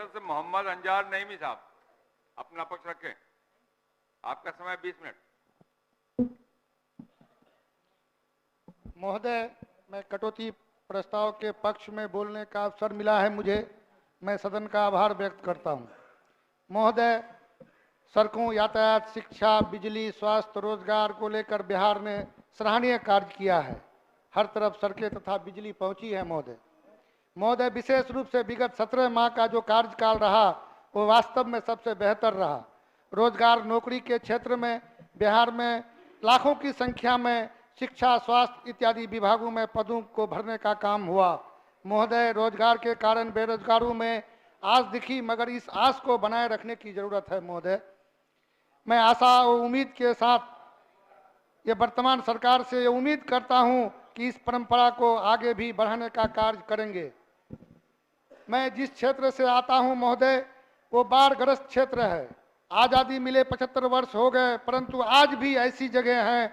परिषद से मोहम्मद अंजार नईमी साहब अपना पक्ष रखें। आपका समय 20 मिनट। महोदय, मैं कटौती प्रस्ताव के पक्ष में बोलने का अवसर मिला है मुझे। मैं सदन का आभार व्यक्त करता हूं। महोदय, सड़कों, यातायात, शिक्षा, बिजली, स्वास्थ्य, रोजगार को लेकर बिहार ने सराहनीय कार्य किया है। हर तरफ सड़कें तथा बिजली पहुंची है महोदय, विशेष रूप से विगत 17 माह का जो कार्यकाल रहा वो वास्तव में सबसे बेहतर रहा। रोजगार, नौकरी के क्षेत्र में बिहार में लाखों की संख्या में शिक्षा, स्वास्थ्य इत्यादि विभागों में पदों को भरने का काम हुआ। महोदय, रोजगार के कारण बेरोजगारों में आस दिखी, मगर इस आस को बनाए रखने की जरूरत है महोदय। मैं आशा और उम्मीद के साथ ये वर्तमान सरकार से ये उम्मीद करता हूं कि इस परंपरा को आगे भी बढ़ाने का कार्य करेंगे। मैं जिस क्षेत्र से आता हूं महोदय, वो बाढ़ग्रस्त क्षेत्र है। आज़ादी मिले 75 वर्ष हो गए, परंतु आज भी ऐसी जगह हैं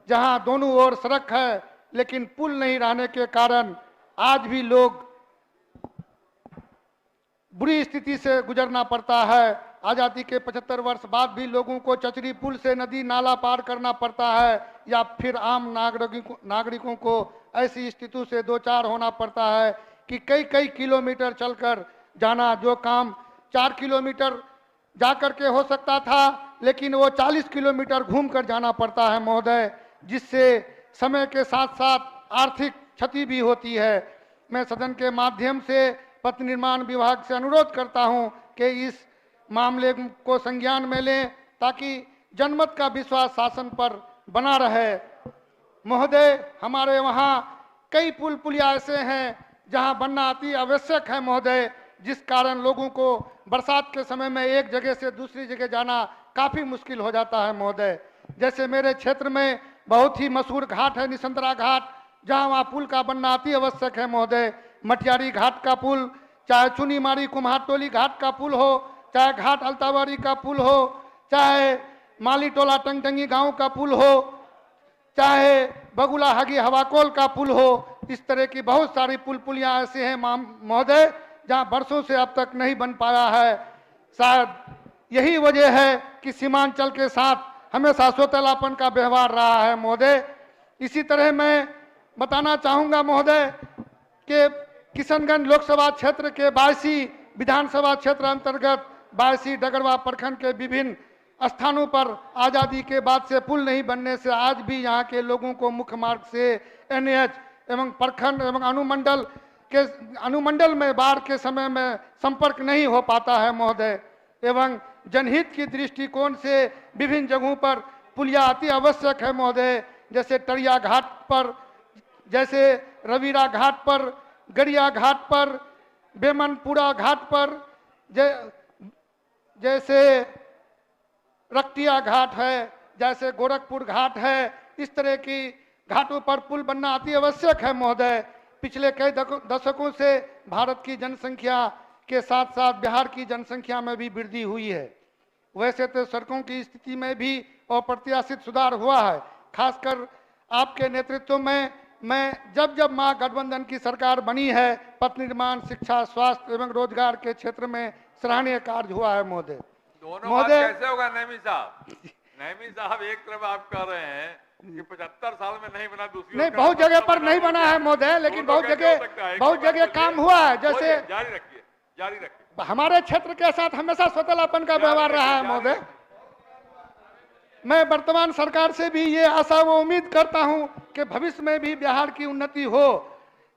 जहां दोनों ओर सड़क है, लेकिन पुल नहीं रहने के कारण आज भी लोग बुरी स्थिति से गुजरना पड़ता है। आज़ादी के 75 वर्ष बाद भी लोगों को चचरी पुल से नदी नाला पार करना पड़ता है, या फिर आम नागरिकों को ऐसी स्थिति से दो चार होना पड़ता है कि कई कई किलोमीटर चलकर जाना। जो काम 4 किलोमीटर जाकर के हो सकता था, लेकिन वो 40 किलोमीटर घूम कर जाना पड़ता है महोदय, जिससे समय के साथ साथ आर्थिक क्षति भी होती है। मैं सदन के माध्यम से पथ निर्माण विभाग से अनुरोध करता हूं कि इस मामले को संज्ञान में लें, ताकि जनमत का विश्वास शासन पर बना रहे। महोदय, हमारे वहाँ कई पुल पुलिया ऐसे हैं जहाँ बनना अति आवश्यक है महोदय, जिस कारण लोगों को बरसात के समय में एक जगह से दूसरी जगह जाना काफ़ी मुश्किल हो जाता है महोदय। जैसे मेरे क्षेत्र में बहुत ही मशहूर घाट है निसंतरा घाट, जहाँ वहाँ पुल का बनना अति आवश्यक है महोदय। मटियारी घाट का पुल, चाहे चुनीमारी कुम्हारटोली घाट का पुल हो, चाहे घाट अल्तावारी का पुल हो, चाहे माली टोला टंगटंगी गांव का पुल हो, चाहे बगुला हगी हवाकोल का पुल हो, इस तरह की बहुत सारी पुल पुलियां ऐसे हैं महोदय जहां वर्षों से अब तक नहीं बन पाया है। शायद यही वजह है कि सीमांचल के साथ हमेशा सौतेलापन का व्यवहार रहा है महोदय। इसी तरह मैं बताना चाहूँगा महोदय कि किशनगंज लोकसभा क्षेत्र के 82 विधानसभा क्षेत्र अंतर्गत 82 डगरवा प्रखंड के विभिन्न स्थानों पर आज़ादी के बाद से पुल नहीं बनने से आज भी यहाँ के लोगों को मुख्य मार्ग से NH एवं प्रखंड एवं अनुमंडल में बाढ़ के समय में संपर्क नहीं हो पाता है महोदय। एवं जनहित की दृष्टिकोण से विभिन्न जगहों पर पुलिया अति आवश्यक है महोदय, जैसे टरिया घाट पर, जैसे रवीरा घाट पर, गरिया घाट पर, बेमनपुरा घाट पर, जैसे रक्टिया घाट है, जैसे गोरखपुर घाट है। इस तरह की घाटों पर पुल बनना अति आवश्यक है महोदय। पिछले कई दशकों से भारत की जनसंख्या के साथ साथ बिहार की जनसंख्या में भी वृद्धि हुई है। वैसे तो सड़कों की स्थिति में भी अप्रत्याशित सुधार हुआ है। खासकर आपके नेतृत्व में मैं जब महागठबंधन की सरकार बनी है, पथ निर्माण, शिक्षा, स्वास्थ्य एवं रोजगार के क्षेत्र में सराहनीय कार्य हुआ है महोदय। दोनों बात कैसे होगा नईमी साहब? नईमी साहब, एक तरफ आप कह रहे हैं कि 75 साल में नहीं बना, दूसरी नहीं, बहुत जगह पर नहीं बना है महोदय, लेकिन बहुत जगह काम हुआ है। जैसे जारी रखिए। हमारे क्षेत्र के साथ हमेशा सौतेलापन का व्यवहार रहा है महोदय। मैं वर्तमान सरकार से भी ये आशा व उम्मीद करता हूं कि भविष्य में भी बिहार की उन्नति हो।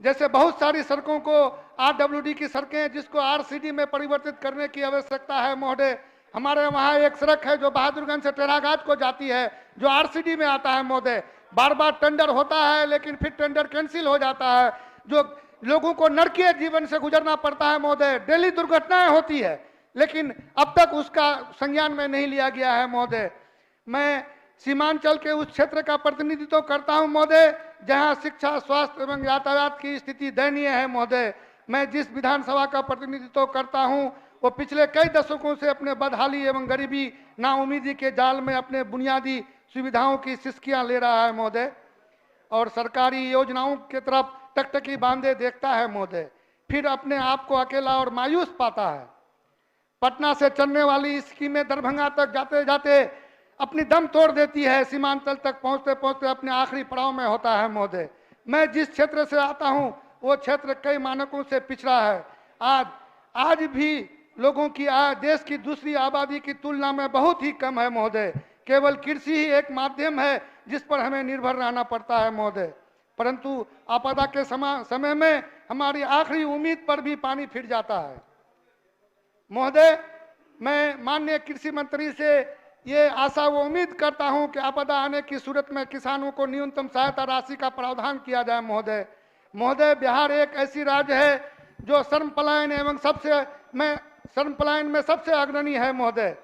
जैसे बहुत सारी सड़कों को RWD की सड़कें, जिसको RCD में परिवर्तित करने की आवश्यकता है महोदय। हमारे वहाँ एक सड़क है जो बहादुरगंज से टेराघाट को जाती है, जो RCD में आता है महोदय। बार बार टेंडर होता है, लेकिन फिर टेंडर कैंसिल हो जाता है, जो लोगों को नरकीय जीवन से गुजरना पड़ता है महोदय। डेली दुर्घटनाएं होती है, लेकिन अब तक उसका संज्ञान में नहीं लिया गया है महोदय। मैं सीमांचल के उस क्षेत्र का प्रतिनिधित्व करता हूं महोदय, जहां शिक्षा, स्वास्थ्य एवं यातायात की स्थिति दयनीय है महोदय। मैं जिस विधानसभा का प्रतिनिधित्व करता हूं, वो पिछले कई दशकों से अपने बदहाली एवं गरीबी नाउमीदी के जाल में अपने बुनियादी सुविधाओं की सिसकियां ले रहा है महोदय, और सरकारी योजनाओं की तरफ टकटकी बांधे देखता है महोदय। फिर अपने आप को अकेला और मायूस पाता है। पटना से चलने वाली स्कीमें दरभंगा तक जाते जाते अपनी दम तोड़ देती है, सीमांचल तक पहुंचते पहुंचते अपने आखिरी पड़ाव में होता है महोदय। मैं जिस क्षेत्र से आता हूं वो क्षेत्र कई मानकों से पिछड़ा है। आज भी लोगों की देश की दूसरी आबादी की तुलना में बहुत ही कम है महोदय। केवल कृषि ही एक माध्यम है जिस पर हमें निर्भर रहना पड़ता है महोदय। परंतु आपदा के समय में हमारी आखिरी उम्मीद पर भी पानी फिर जाता है महोदय। मैं माननीय कृषि मंत्री से ये आशा व उम्मीद करता हूं कि आपदा आने की सूरत में किसानों को न्यूनतम सहायता राशि का प्रावधान किया जाए महोदय। बिहार एक ऐसी राज्य है जो श्रम पलायन में सबसे अग्रणी है महोदय।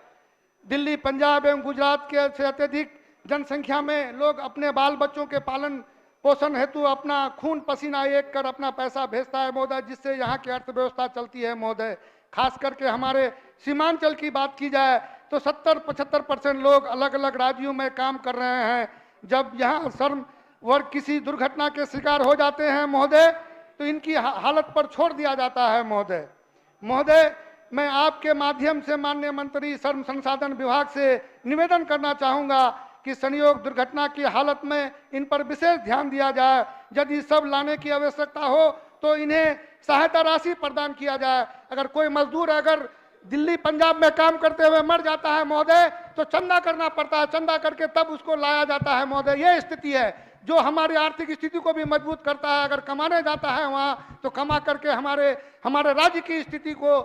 दिल्ली, पंजाब एवं गुजरात के से अत्यधिक जनसंख्या में लोग अपने बाल बच्चों के पालन पोषण हेतु अपना खून पसीना एक कर अपना पैसा भेजता है महोदय, जिससे यहाँ की अर्थव्यवस्था चलती है महोदय। खास करके हमारे सीमांचल की बात की जाए तो 70-75% लोग अलग अलग राज्यों में काम कर रहे हैं। जब यहाँ श्रम वर्ग किसी दुर्घटना के शिकार हो जाते हैं महोदय तो इनकी हालत पर छोड़ दिया जाता है महोदय। मैं आपके माध्यम से माननीय मंत्री श्रम संसाधन विभाग से निवेदन करना चाहूँगा कि संयोग दुर्घटना की हालत में इन पर विशेष ध्यान दिया जाए। यदि सब लाने की आवश्यकता हो तो इन्हें सहायता राशि प्रदान किया जाए। अगर कोई मजदूर दिल्ली पंजाब में काम करते हुए मर जाता है महोदय तो चंदा करना पड़ता है, चंदा करके तब उसको लाया जाता है महोदय। ये स्थिति है जो हमारी आर्थिक स्थिति को भी मजबूत करता है। अगर कमाने जाता है वहाँ तो कमा करके हमारे राज्य की स्थिति को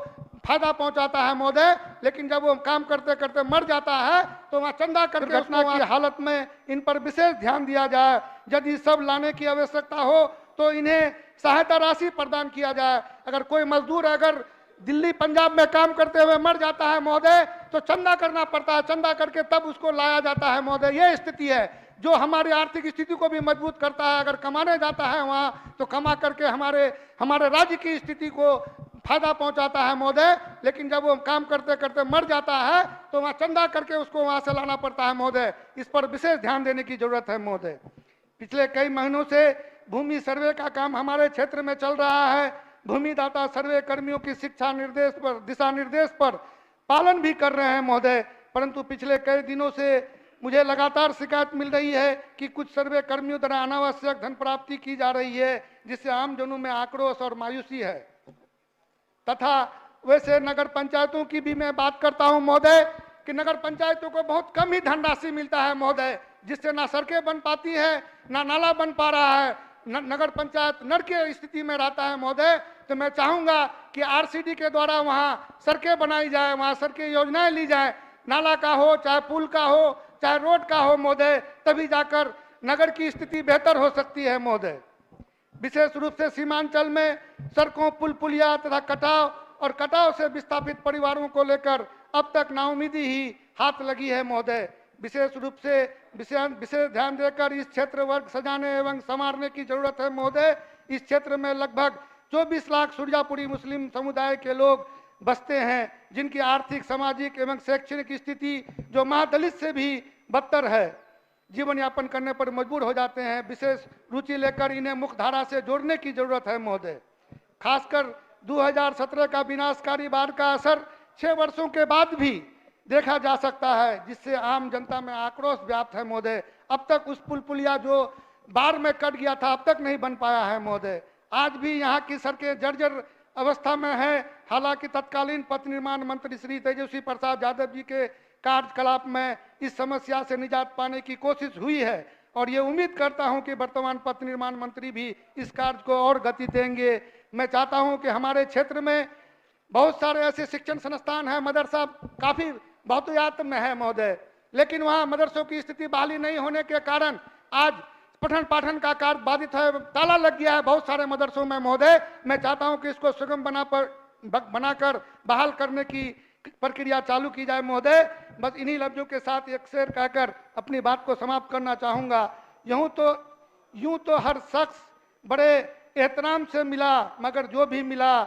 फायदा पहुंचाता है महोदय। लेकिन जब वो काम करते करते मर जाता है तो वहाँ चंदा करके घटना की हालत में इन पर विशेष ध्यान दिया जाए। यदि सब लाने की आवश्यकता हो तो इन्हें सहायता राशि प्रदान किया जाए। अगर कोई मजदूर दिल्ली पंजाब में काम करते हुए मर जाता है महोदय तो चंदा करना पड़ता है, चंदा करके तब उसको लाया जाता है महोदय। ये स्थिति है जो हमारी आर्थिक स्थिति को भी मजबूत करता है। अगर कमाने जाता है वहाँ तो कमा करके हमारे राज्य की स्थिति को फायदा पहुंचाता है महोदय। लेकिन जब वो काम करते करते मर जाता है तो वहाँ चंदा करके उसको वहाँ से लाना पड़ता है महोदय। इस पर विशेष ध्यान देने की जरूरत है महोदय। पिछले कई महीनों से भूमि सर्वे का काम हमारे क्षेत्र में चल रहा है। भूमिदाता सर्वे कर्मियों की दिशा निर्देश पर पालन भी कर रहे हैं महोदय। परंतु पिछले कई दिनों से मुझे लगातार शिकायत मिल रही है कि कुछ सर्वे कर्मियों द्वारा अनावश्यक धन प्राप्ति की जा रही है, जिससे आमजनों में आक्रोश और मायूसी है। तथा वैसे नगर पंचायतों की भी मैं बात करता हूं महोदय कि नगर पंचायतों को बहुत कम ही धनराशि मिलता है महोदय, जिससे ना सड़कें बन पाती है ना नाला बन पा रहा है। नगर पंचायत नर की स्थिति में रहता है महोदय। तो मैं चाहूंगा कि आरसीडी के द्वारा वहाँ सड़कें बनाई जाए, वहाँ सड़कें योजनाएं ली जाए, नाला का हो चाहे पुल का हो चाहे रोड का हो महोदय, तभी जाकर नगर की स्थिति बेहतर हो सकती है महोदय। विशेष रूप से सीमांचल में सड़कों, पुल पुलिया तथा कटाव से विस्थापित परिवारों को लेकर अब तक नाउमीदी ही हाथ लगी है महोदय। विशेष रूप से विशेष ध्यान देकर इस क्षेत्र वर्ग सजाने एवं संवारने की जरूरत है महोदय। इस क्षेत्र में लगभग 24 लाख सुरजापुरी मुस्लिम समुदाय के लोग बसते हैं, जिनकी आर्थिक, सामाजिक एवं शैक्षणिक स्थिति जो महादलित से भी बदतर है, जीवन यापन करने पर मजबूर हो जाते हैं। विशेष रुचि लेकर इन्हें मुख्य धारा से जोड़ने की जरूरत है महोदय। खासकर 2017 का विनाशकारी बाढ़ का असर 6 वर्षों के बाद भी देखा जा सकता है, जिससे आम जनता में आक्रोश व्याप्त है महोदय। अब तक उस पुल पुलिया जो बाढ़ में कट गया था अब तक नहीं बन पाया है महोदय। आज भी यहाँ की सड़कें जर्जर अवस्था में है। हालांकि तत्कालीन पथ निर्माण मंत्री श्री तेजस्वी प्रसाद यादव जी के कार्यकलाप में इस समस्या से निजात पाने की कोशिश हुई है और ये उम्मीद करता हूं कि वर्तमान पथ निर्माण मंत्री भी इस कार्य को और गति देंगे। मैं चाहता हूं कि हमारे क्षेत्र में बहुत सारे ऐसे शिक्षण संस्थान हैं, मदरसा काफ़ी बहुतायत में है महोदय, लेकिन वहाँ मदरसों की स्थिति बहाली नहीं होने के कारण आज पठन पाठन का कार्य बाधित है, ताला लग गया है बहुत सारे मदरसों में महोदय। मैं चाहता हूं कि इसको सुगम बनाकर बहाल करने की प्रक्रिया चालू की जाए महोदय। बस इन्हीं लफ्जों के साथ एक शेर कहकर अपनी बात को समाप्त करना चाहूँगा। यूं तो हर शख्स बड़े एहतराम से मिला, मगर जो भी मिला